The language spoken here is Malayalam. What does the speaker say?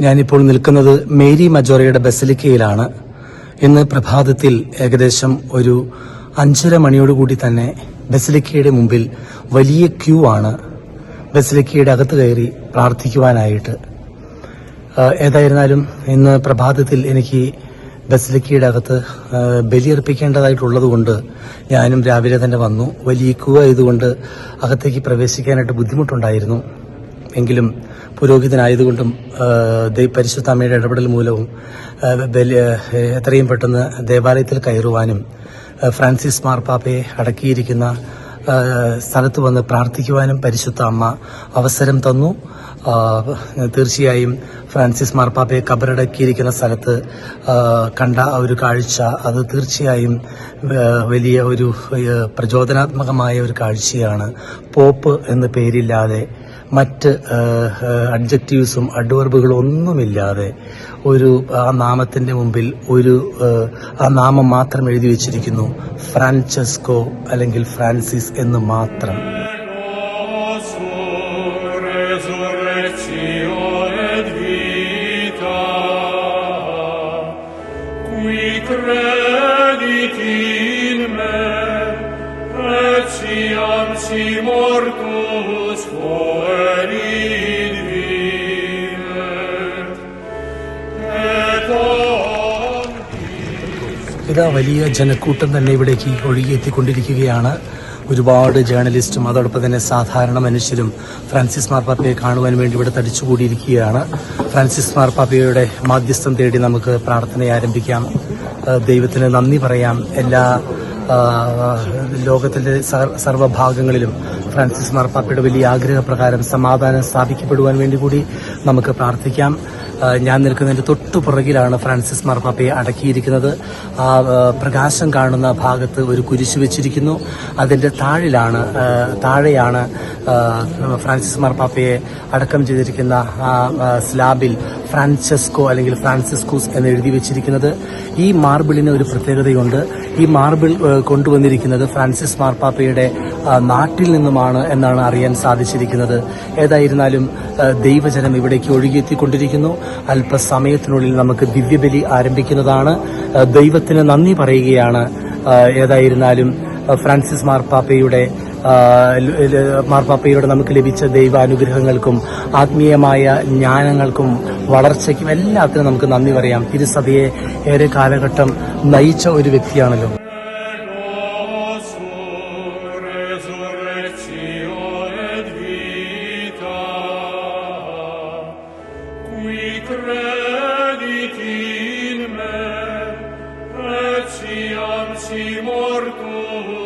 ഞാനിപ്പോൾ നിൽക്കുന്നത് മേരി മജോറയുടെ ബസിലിക്കയിലാണ്. ഇന്ന് പ്രഭാതത്തിൽ ഏകദേശം ഒരു 5:30 മണിയോടുകൂടി തന്നെ ബസിലിക്കയുടെ മുമ്പിൽ വലിയ ക്യൂ ആണ് ബസിലിക്കയുടെ അകത്ത് കയറി പ്രാർത്ഥിക്കുവാനായിട്ട്. ഏതായിരുന്നാലും ഇന്ന് പ്രഭാതത്തിൽ എനിക്ക് ബസിലിക്കയുടെ അകത്ത് ബലിയർപ്പിക്കേണ്ടതായിട്ടുള്ളതുകൊണ്ട് ഞാനും രാവിലെ തന്നെ വന്നു. വലിയ ക്യൂ ആയതുകൊണ്ട് അകത്തേക്ക് പ്രവേശിക്കാനായിട്ട് ബുദ്ധിമുട്ടുണ്ടായിരുന്നു. എങ്കിലും പുരോഹിതനായതുകൊണ്ടും പരിശുദ്ധ അമ്മയുടെ ഇടപെടൽ മൂലവും എത്രയും പെട്ടെന്ന് ദേവാലയത്തിൽ കയറുവാനും ഫ്രാൻസിസ് മാർപ്പാപ്പയെ അടക്കിയിരിക്കുന്ന സ്ഥലത്ത് വന്ന് പ്രാർത്ഥിക്കുവാനും പരിശുദ്ധ അമ്മ അവസരം തന്നു. തീർച്ചയായും ഫ്രാൻസിസ് മാർപ്പാപ്പയെ കബറടക്കിയിരിക്കുന്ന സ്ഥലത്ത് കണ്ട ഒരു കാഴ്ച അത് തീർച്ചയായും വലിയ ഒരു പ്രചോദനാത്മകമായ ഒരു കാഴ്ചയാണ്. പോപ്പ് എന്ന പേരില്ലാതെ മറ്റ് അഡ്ജക്റ്റീവ്സും അഡ്വർബുകളും ഒന്നുമില്ലാതെ ഒരു ആ നാമത്തിന്റെ മുമ്പിൽ ആ നാമം മാത്രം എഴുതി വെച്ചിരിക്കുന്നു, ഫ്രാൻചെസ്കോ അല്ലെങ്കിൽ ഫ്രാൻസിസ് എന്ന് മാത്രം. ഇതാ വലിയ ജനക്കൂട്ടം തന്നെ ഇവിടേക്ക് ഒഴുകിയെത്തിക്കൊണ്ടിരിക്കുകയാണ്. ഒരുപാട് ജേർണലിസ്റ്റും അതോടൊപ്പം തന്നെ സാധാരണ മനുഷ്യരും ഫ്രാൻസിസ് മാർപ്പാപ്പയെ കാണുവാൻ വേണ്ടി ഇവിടെ തടിച്ചുകൂടിയിരിക്കുകയാണ്. ഫ്രാൻസിസ് മാർപ്പാപ്പയുടെ മാധ്യസ്ഥം തേടി നമുക്ക് പ്രാർത്ഥന ആരംഭിക്കാം. ദൈവത്തിന് നന്ദി പറയാം. എല്ലാ ലോകത്തിലെ സർവ്വഭാഗങ്ങളിലും ഫ്രാൻസിസ് മാർപ്പാപ്പയുടെ വലിയ ആഗ്രഹപ്രകാരം സമാധാനം സ്ഥാപിക്കപ്പെടുവാൻ വേണ്ടി കൂടി നമുക്ക് പ്രാർത്ഥിക്കാം. ഞാൻ നിൽക്കുന്നതിന്റെ തൊട്ടു പുറകിലാണ് ഫ്രാൻസിസ് മാർപ്പാപ്പയെ അടക്കിയിരിക്കുന്നത്. ആ പ്രകാശം കാണുന്ന ഭാഗത്ത് ഒരു കുരിശ് വെച്ചിരിക്കുന്നു. അതിന്റെ താഴെയാണ് ഫ്രാൻസിസ് മാർപ്പാപ്പയെ അടക്കം ചെയ്തിരിക്കുന്ന ആ സ്ലാബിൽ ഫ്രാൻചെസ്കോ അല്ലെങ്കിൽ ഫ്രാൻസിസ്കൂസ് എന്ന് എഴുതി വെച്ചിരിക്കുന്നത്. ഈ മാർബിളിന് ഒരു പ്രത്യേകതയുണ്ട്. ഈ മാർബിൾ കൊണ്ടുവന്നിരിക്കുന്നത് ഫ്രാൻസിസ് മാർപ്പാപ്പയുടെ നാട്ടിൽ നിന്നുമാണ് എന്നാണ് അറിയാൻ സാധിച്ചിരിക്കുന്നത്. ഏതായിരുന്നാലും ദൈവജനം ഇവിടേക്ക് ഒഴുകിയെത്തിക്കൊണ്ടിരിക്കുന്നു. അല്പസമയത്തിനുള്ളിൽ നമുക്ക് ദിവ്യബലി ആരംഭിക്കുന്നതാണ്. ദൈവത്തിന് നന്ദി പറയുകയാണ്. ഏതായിരുന്നാലും ഫ്രാൻസിസ് മാർപ്പാപ്പയുടെ നമുക്ക് ലഭിച്ച ദൈവാനുഗ്രഹങ്ങൾക്കും ആത്മീയമായ ജ്ഞാനങ്ങൾക്കും വളർച്ചയ്ക്കും എല്ലാത്തിനും നമുക്ക് നന്ദി പറയാം. തിരുസഭയെ ഏറെ കാലഘട്ടം നയിച്ച ഒരു വ്യക്തിയാണല്ലോ. Mortus